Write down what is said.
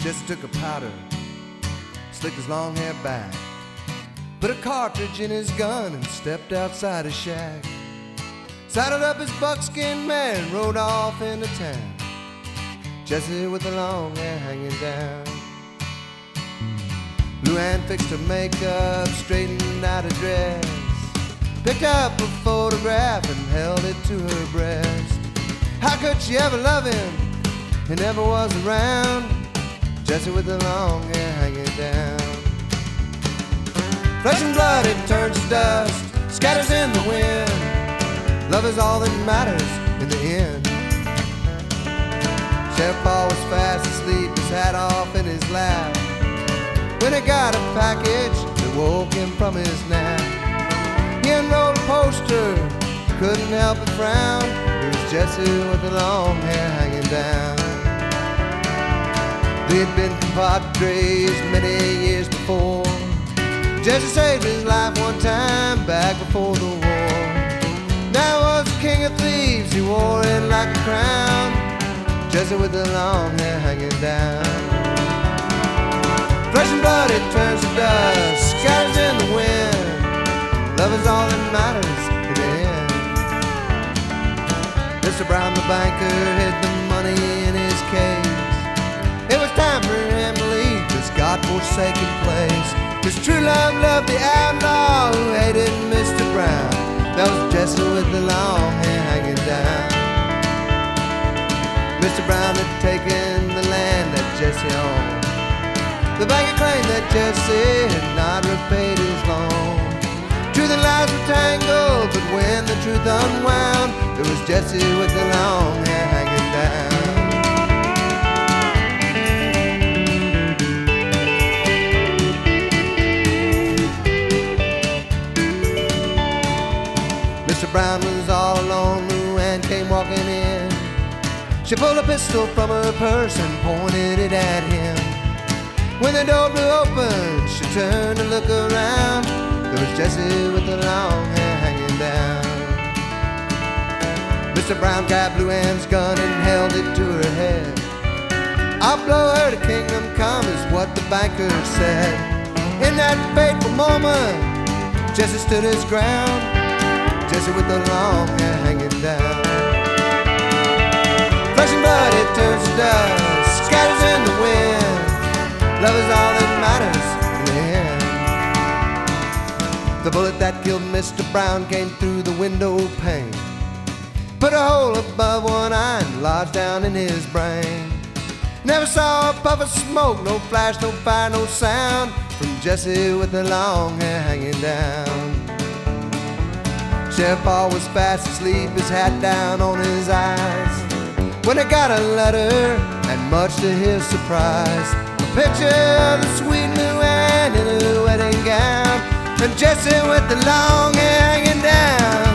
Just took a powder, slicked his long hair back, put a cartridge in his gun and stepped outside his shack. Saddled up his buckskin mare and rode off into town. Jessie with the long hair hanging down. Luann fixed her makeup, straightened out her dress, picked up a photograph and held it to her breast. How could she ever love him? He never was around. Jessie with the long hair hanging down. Flesh and blood, it turns to dust, scatters in the wind. Love is all that matters in the end. Sheriff Paul was fast asleep, his hat off in his lap, when he got a package that woke him from his nap. He unrolled a poster, couldn't help but frown. It was Jessie with the long hair hanging down. They'd been compadres many years before. Jessie saved his life one time back before the war. Now was the king of thieves, he wore it like a crown. Jessie with the long hair hanging down. Flesh and blood, it turns to dust, scatters in the wind. Love is all that matters in the end. Mr. Brown the banker hid the money in his case. It was time for him to leave this God-forsaken place. His true love loved the outlaw who hated Mr. Brown. That was Jessie with the long hair hanging down. Mr. Brown had taken the land that Jessie owned. The banker claimed that Jessie had not repaid his loan. Truth and lies were tangled, but when the truth unwound, it was Jessie with the long hair hanging down. Mr. Brown was all alone, Luann came walking in. She pulled a pistol from her purse and pointed it at him. When the door blew open, she turned to look around. There was Jessie with the long hair hanging down. Mr. Brown grabbed Luann's gun and held it to her head. I'll blow her to kingdom come is what the banker said. In that fateful moment, Jessie stood his ground. Jessie with the long hair hanging down. Flesh and blood, it turns to dust, scatters in the wind. Love is all that matters in the end. The bullet that killed Mr. Brown came through the window pane, put a hole above one eye and lodged down in his brain. Never saw a puff of smoke, no flash, no fire, no sound from Jessie with the long hair hanging down. Sheriff Paul was fast asleep, his hat down on his eyes, when he got a letter, and much to his surprise, a picture of the sweet Luann in her wedding gown, and Jessie with the long hair hanging down.